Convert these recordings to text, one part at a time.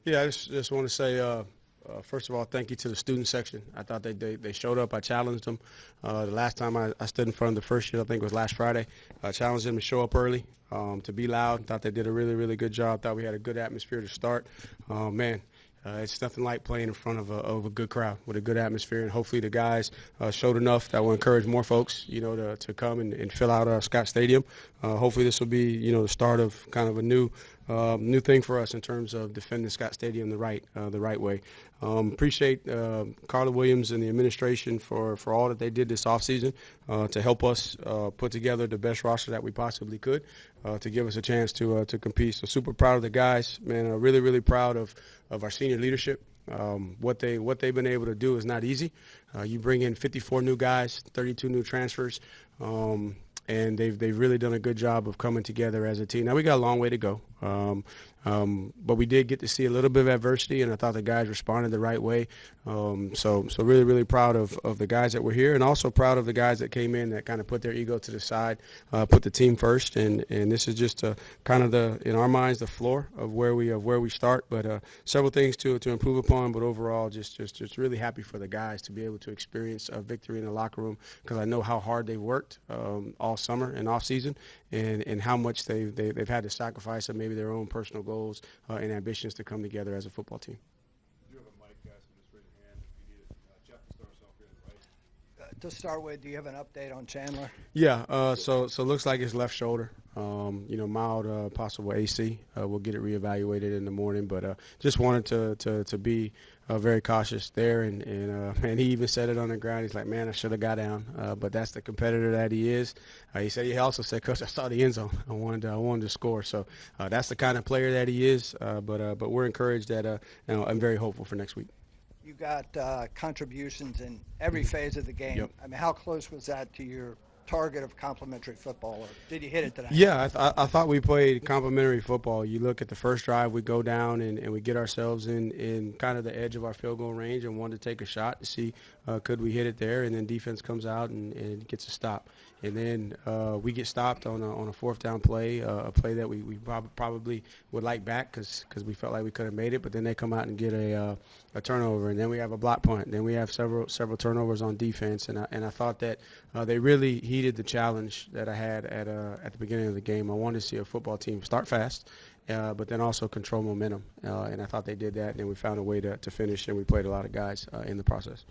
Yeah, I just want to say, first of all, thank you to the student section. I thought they showed up. I challenged them. The last time I stood in front of the first year, I think it was last Friday, I challenged them to show up early, to be loud. Thought they did a really, really good job. Thought we had a good atmosphere to start. Man, it's nothing like playing in front of a good crowd with a good atmosphere, and hopefully the guys showed enough that will encourage more folks, to come and fill out Scott Stadium. Hopefully this will be, the start of kind of a new thing for us in terms of defending Scott Stadium the right way. Appreciate Carla Williams and the administration for all that they did this offseason to help us put together the best roster that we possibly could to give us a chance to compete. So super proud of the guys, man. Really, really proud of our senior leadership. What they've been able to do is not easy. You bring in 54 new guys, 32 new transfers. And they've really done a good job of coming together as a team. Now we got a long way to go, but we did get to see a little bit of adversity, and I thought the guys responded the right way. So really, really proud of the guys that were here, and also proud of the guys that came in that kind of put their ego to the side, put the team first, and this is just kind of in our minds the floor of where we start. But several things to improve upon, but overall just really happy for the guys to be able to experience a victory in the locker room, because I know how hard they worked all summer and off season, and how much they've had to sacrifice of maybe their own personal goals and ambitions to come together as a football team. Do you have a mic, guys, and just raise your hand if you need it? Jeff, to start us off here on the right. To start with, do you have an update on Chandler? Yeah, so looks like it's left shoulder. Mild possible AC. We'll get it reevaluated in the morning, but just wanted to be very cautious there, and he even said it on the ground. He's like, man, I should have got down, but that's the competitor that he is. He also said, Coach, I saw the end zone. I wanted to score. So that's the kind of player that he is. But we're encouraged that I'm very hopeful for next week. You got contributions in every phase of the game. Yep. I mean, how close was that to your target of complimentary football, or did you hit it tonight? Yeah, I thought we played complimentary football. You look at the first drive, we go down and we get ourselves in kind of the edge of our field goal range and wanted to take a shot to see could we hit it there, and then defense comes out and gets a stop. And then we get stopped on a fourth down play, a play that we probably would like back because we felt like we could have made it, but then they come out and get a turnover, and then we have a block punt. Then we have several turnovers on defense, and I thought that they really heeded the challenge that I had at the beginning of the game. I wanted to see a football team start fast, but then also control momentum, and I thought they did that, and then we found a way to finish, and we played a lot of guys in the process.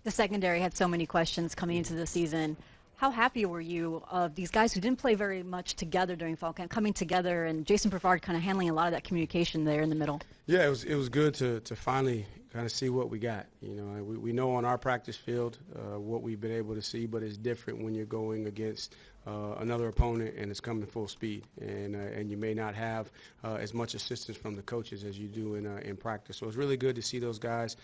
The secondary had so many questions coming into the season. How happy were you of these guys who didn't play very much together during fall camp coming together, and Jason Brevard kind of handling a lot of that communication there in the middle? Yeah, it was good to finally kind of see what we got. We know on our practice field what we've been able to see, but it's different when you're going against another opponent and it's coming full speed, and you may not have as much assistance from the coaches as you do in practice. So it's really good to see those guys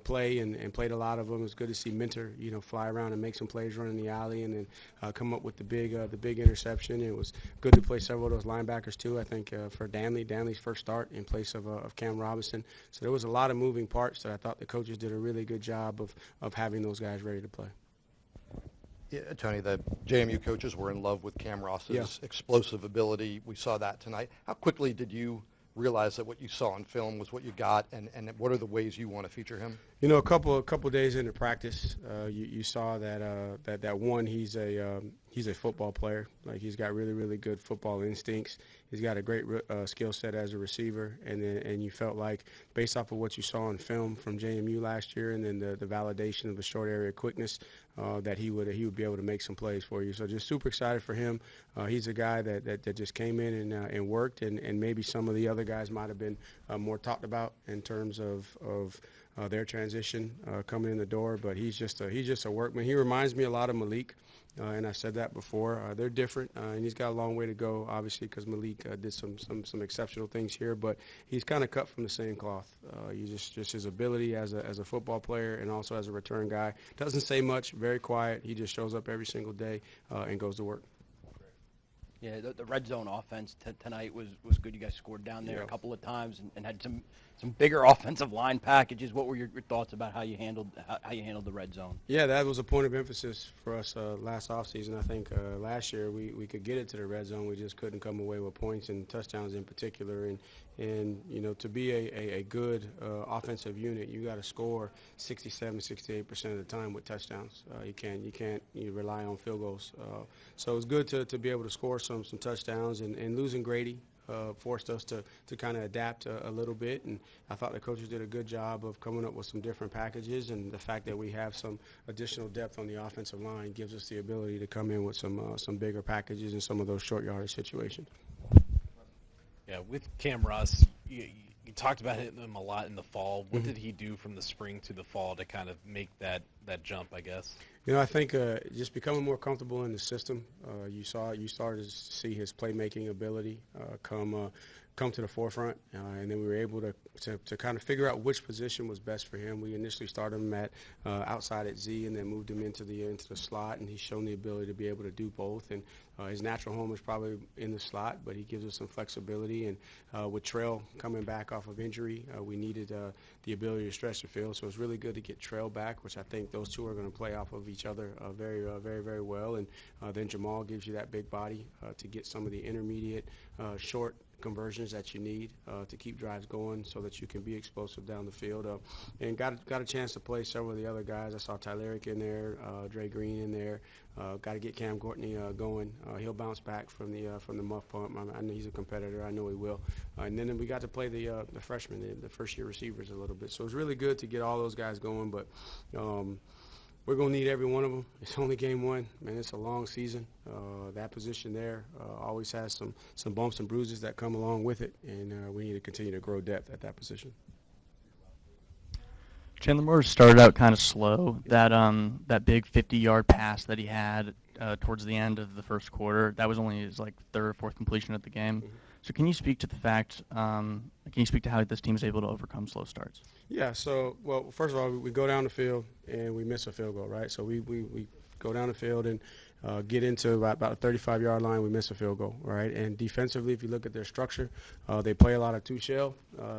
play and played a lot of them. It's good to see Mentor fly around and make some plays running the alley, and then come up with the big interception. It was good to play several of those linebackers too. I think for Danley's first start in place of Cam Robinson. So there was a lot of moving parts that I thought the coaches did a really good job of having those guys ready to play. Yeah, Tony, the JMU coaches were in love with Cam Ross's explosive ability. We saw that tonight. How quickly did you realize that what you saw on film was what you got, and what are the ways you want to feature him? A couple days into practice, you saw that one, he's a football player. Like, he's got really, really good football instincts. He's got a great skill set as a receiver, and you felt like, based off of what you saw on film from JMU last year, and then the validation of the short area quickness, that he would be able to make some plays for you. So just super excited for him. He's a guy that just came in and worked, and maybe some of the other guys might have been more talked about in terms of their transition coming in the door. But he's just a workman. He reminds me a lot of Malik. And I said that before. They're different, and he's got a long way to go, obviously, because Malik did some exceptional things here. But he's kind of cut from the same cloth. Just his ability as a football player and also as a return guy. Doesn't say much, very quiet. He just shows up every single day and goes to work. Yeah, the red zone offense tonight was good. You guys scored down there Yeah. a couple of times and had some bigger offensive line packages. What were your thoughts about how you handled the red zone? Yeah, that was a point of emphasis for us last offseason. I think last year we could get it to the red zone. We just couldn't come away with points and touchdowns in particular. And you know, to be a good offensive unit, you got to score 67, 68% of the time with touchdowns. You can't rely on field goals. So it's good to be able to score some touchdowns. And losing Grady forced us to kind of adapt a little bit, and I thought the coaches did a good job of coming up with some different packages, and the fact that we have some additional depth on the offensive line gives us the ability to come in with some bigger packages in some of those short yardage situations. Yeah, with Cam Russ, you talked about him a lot in the fall. What did he do from the spring to the fall to kind of make that jump, I guess? You know, I think just becoming more comfortable in the system. You started to see his playmaking ability come to the forefront, and then we were able to kind of figure out which position was best for him. We initially started him at outside at Z, and then moved him into the slot, and he's shown the ability to be able to do both. And his natural home is probably in the slot, but he gives us some flexibility. And with Trail coming back off of injury, we needed the ability to stretch the field. So it's really good to get Trail back, which I think those two are going to play off of each other very, very well. And then Jamal gives you that big body to get some of the intermediate, short conversions that you need to keep drives going so that you can be explosive down the field. And got a chance to play several of the other guys. I saw Tyleric in there, Dre Green in there. Got to get Cam Courtney going. He'll bounce back from the muff pump. I know he's a competitor. I know he will. And then we got to play the freshmen, the first-year receivers a little bit. So it was really good to get all those guys going. But we're going to need every one of them. It's only game one. Man, it's a long season. That position there always has some bumps and bruises that come along with it, and we need to continue to grow depth at that position. Chandler Moore started out kind of slow. That big 50-yard pass that he had towards the end of the first quarter, that was only his third or fourth completion of the game. Mm-hmm. So can you speak to the fact? Can you speak to how this team is able to overcome slow starts? Yeah. So, well, first of all, we go down the field and we miss a field goal, right? So we go down the field and get into about a 35-yard line. We miss a field goal, right? And defensively, if you look at their structure, they play a lot of two-shell.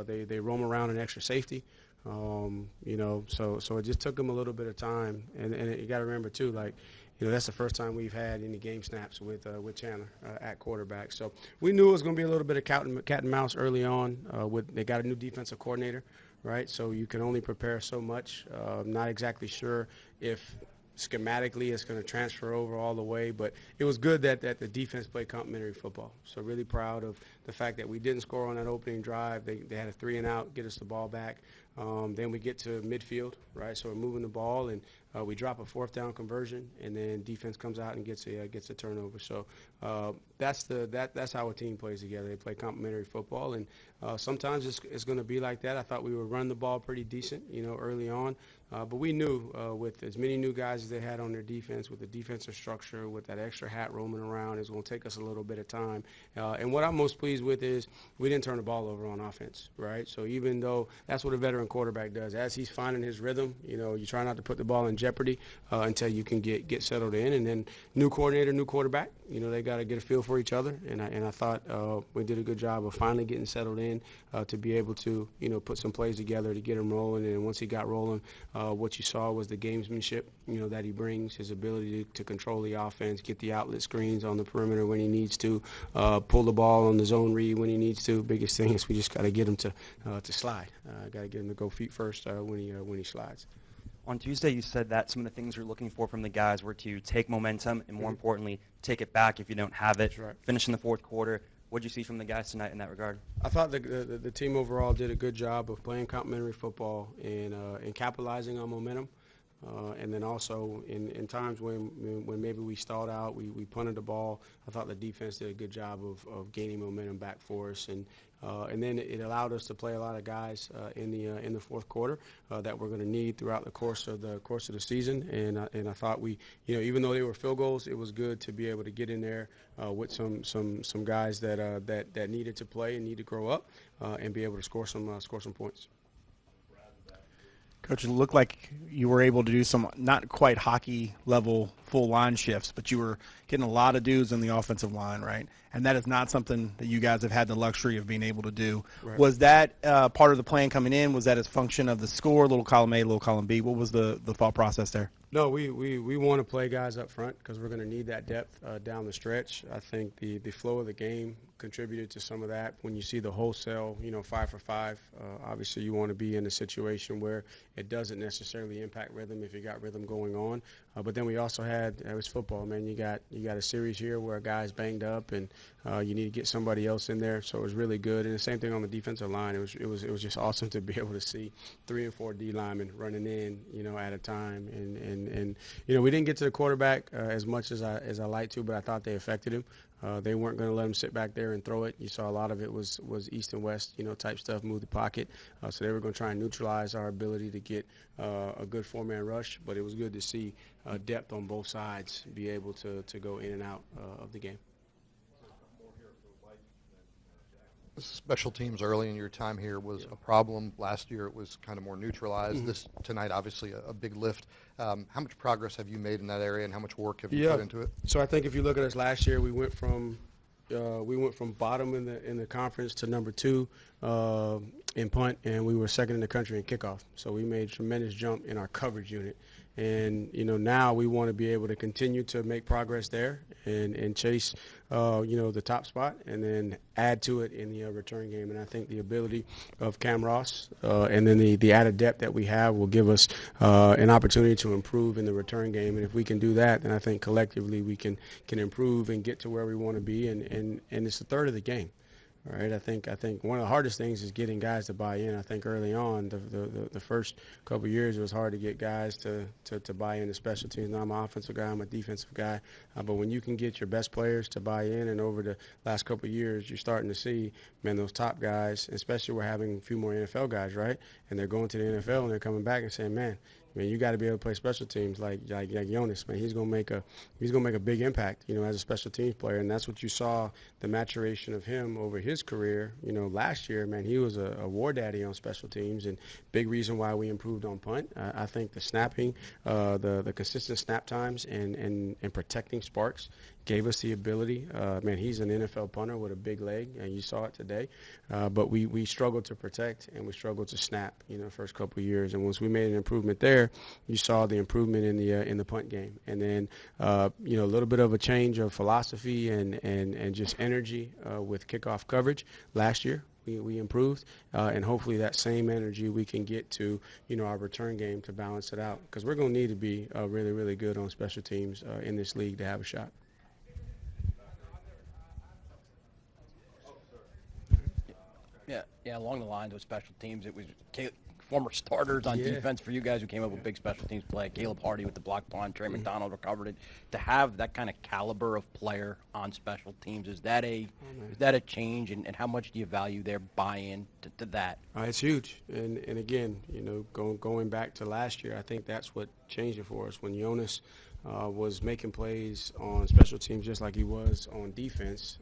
They roam around in extra safety. You know, so it just took them a little bit of time. And you got to remember too, that's the first time we've had any game snaps with Chandler at quarterback. So we knew it was going to be a little bit of cat and mouse early on. They got a new defensive coordinator, right? So you can only prepare so much. Not exactly sure if schematically it's going to transfer over all the way, but it was good that the defense played complementary football. So really proud of the fact that we didn't score on that opening drive. They had a 3-and-out, get us the ball back. Then we get to midfield, right? So we're moving the ball, and we drop a fourth down conversion, and then defense comes out and gets a turnover. So that's how a team plays together. They play complementary football, and sometimes it's going to be like that. I thought we would run the ball pretty decent, early on, but we knew with as many new guys as they had on their defense, with the defensive structure, with that extra hat roaming around, it's going to take us a little bit of time. And what I'm most pleased with is we didn't turn the ball over on offense, right? So even though that's what a veteran quarterback does, as he's finding his rhythm, you try not to put the ball in jeopardy until you can get settled in. And then new coordinator, new quarterback, they got to get a feel for each other. And I thought we did a good job of finally getting settled in to be able to, put some plays together to get him rolling. And once he got rolling, what you saw was the gamesmanship, that he brings, his ability to control the offense, get the outlet screens on the perimeter when he needs to, pull the ball on the zone read when he needs to. Biggest thing is we just got to get him to slide. Got to get him to go feet first when he slides. On Tuesday, you said that some of the things you're looking for from the guys were to take momentum and, more importantly, take it back if you don't have it. That's right. Finish in the fourth quarter. What did you see from the guys tonight in that regard? I thought the team overall did a good job of playing complementary football and capitalizing on momentum. And then also in times when maybe we stalled out, we punted the ball. I thought the defense did a good job of gaining momentum back for us, and then it allowed us to play a lot of guys in the fourth quarter that we're going to need throughout the course of the season. And I thought we, even though they were field goals, it was good to be able to get in there with some guys that needed to play and need to grow up and be able to score some points. Coach, it looked like you were able to do some not quite hockey level full line shifts, but you were getting a lot of dudes on the offensive line, right? And that is not something that you guys have had the luxury of being able to do. Right. Was that part of the plan coming in? Was that a function of the score, little column A, little column B? What was the thought process there? No, we want to play guys up front because we're going to need that depth down the stretch. I think the flow of the game contributed to some of that. When you see the wholesale, 5 for 5, obviously you want to be in a situation where it doesn't necessarily impact rhythm if you got rhythm going on. But then we also had, it was football, man. You got a series here where a guy's banged up and you need to get somebody else in there. So it was really good. And the same thing on the defensive line. It was just awesome to be able to see 3 and 4 D linemen running in, at a time. And we didn't get to the quarterback as much as I like to, but I thought they affected him. They weren't going to let him sit back there and throw it. You saw a lot of it was east and west, type stuff, move the pocket. So they were going to try and neutralize our ability to get a good 4-man rush. But it was good to see depth on both sides be able to go in and out of the game. Special teams early in your time here was a problem. Last year it was kind of more neutralized. This tonight, obviously, a big lift. How much progress have you made in that area, and how much work have you put into it? So I think if you look at us last year, we went from bottom in the conference to number 2 in punt, and we were second in the country in kickoff. So we made a tremendous jump in our coverage unit. And, now we want to be able to continue to make progress there and chase, the top spot and then add to it in the return game. And I think the ability of Cam Ross and then the added depth that we have will give us an opportunity to improve in the return game. And if we can do that, then I think collectively we can improve and get to where we want to be. And it's a third of the game. All right, I think one of the hardest things is getting guys to buy in. I think early on, the first couple of years, it was hard to get guys to buy into special teams. Now I'm an offensive guy, I'm a defensive guy, but when you can get your best players to buy in, and over the last couple of years, you're starting to see, man, those top guys, especially we're having a few more NFL guys, right? And they're going to the NFL and they're coming back and saying, man, you got to be able to play special teams like Jonas. Man, he's gonna make a big impact, as a special teams player, and that's what you saw the maturation of him over his career. Last year, man, he was a war daddy on special teams, and big reason why we improved on punt. I think the snapping, the consistent snap times, and protecting Sparks gave us the ability. Man, he's an NFL punter with a big leg, and you saw it today. But we struggled to protect and we struggled to snap, the first couple of years. And once we made an improvement there, you saw the improvement in the punt game. And then, a little bit of a change of philosophy and just energy with kickoff coverage last year. We improved, and hopefully that same energy we can get to, our return game to balance it out. Because we're going to need to be really, really good on special teams in this league to have a shot. Yeah, along the lines of special teams, it was former starters on defense for you guys who came up with big special teams play. Caleb Hardy with the block punt, Trey McDonald recovered it. To have that kind of caliber of player on special teams, is that a change, and how much do you value their buy-in to that? It's huge, and again, going back to last year, I think that's what changed it for us when Jonas was making plays on special teams just like he was on defense.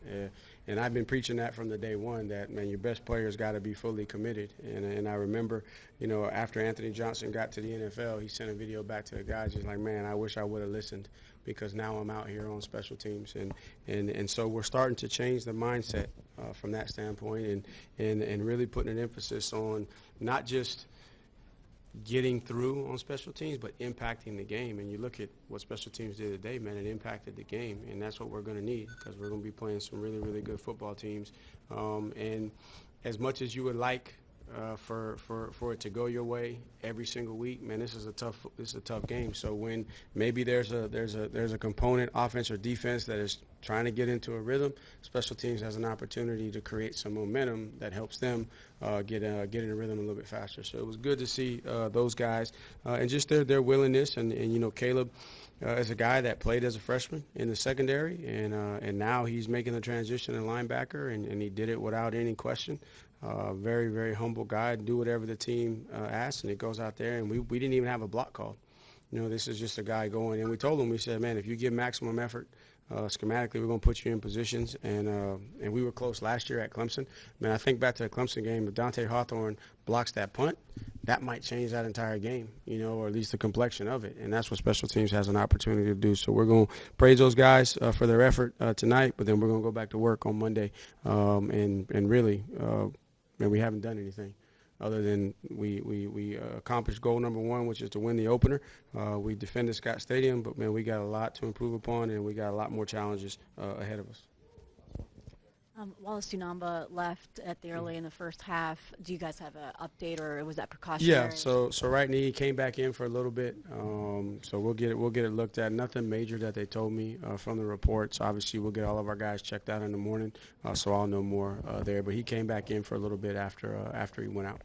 And I've been preaching that from the day one, that, man, your best players got to be fully committed. And I remember, after Anthony Johnson got to the NFL, he sent a video back to the guys just like, man, I wish I would have listened, because now I'm out here on special teams. And so we're starting to change the mindset from that standpoint and really putting an emphasis on not just getting through on special teams, but impacting the game. And you look at what special teams did today, man, it impacted the game, and that's what we're going to need, because we're going to be playing some really, really good football teams. And as much as you would like for it to go your way every single week, man, this is a tough game. So when maybe there's a component, offense or defense, that is trying to get into a rhythm, special teams has an opportunity to create some momentum that helps them get in a rhythm a little bit faster. So it was good to see those guys and just their willingness. And Caleb is a guy that played as a freshman in the secondary, and now he's making the transition in linebacker, and he did it without any question. Very, very humble guy, do whatever the team asks, and it goes out there, and we didn't even have a block call. This is just a guy going, and we told him, we said, man, if you give maximum effort, schematically, we're going to put you in positions, and we were close last year at Clemson. Man, I think back to the Clemson game, if Dante Hawthorne blocks that punt, that might change that entire game, or at least the complexion of it. And that's what special teams has an opportunity to do. So we're going to praise those guys for their effort tonight, but then we're going to go back to work on Monday. And really, we haven't done anything other than we accomplished goal number one, which is to win the opener. We defended Scott Stadium, but, man, we got a lot to improve upon, and we got a lot more challenges ahead of us. Wallace Dunamba left at the early in the first half. Do you guys have an update, or was that precautionary? Yeah, so right knee came back in for a little bit. So we'll get it looked at. Nothing major that they told me from the reports. Obviously, we'll get all of our guys checked out in the morning, so I'll know more there. But he came back in for a little bit after he went out.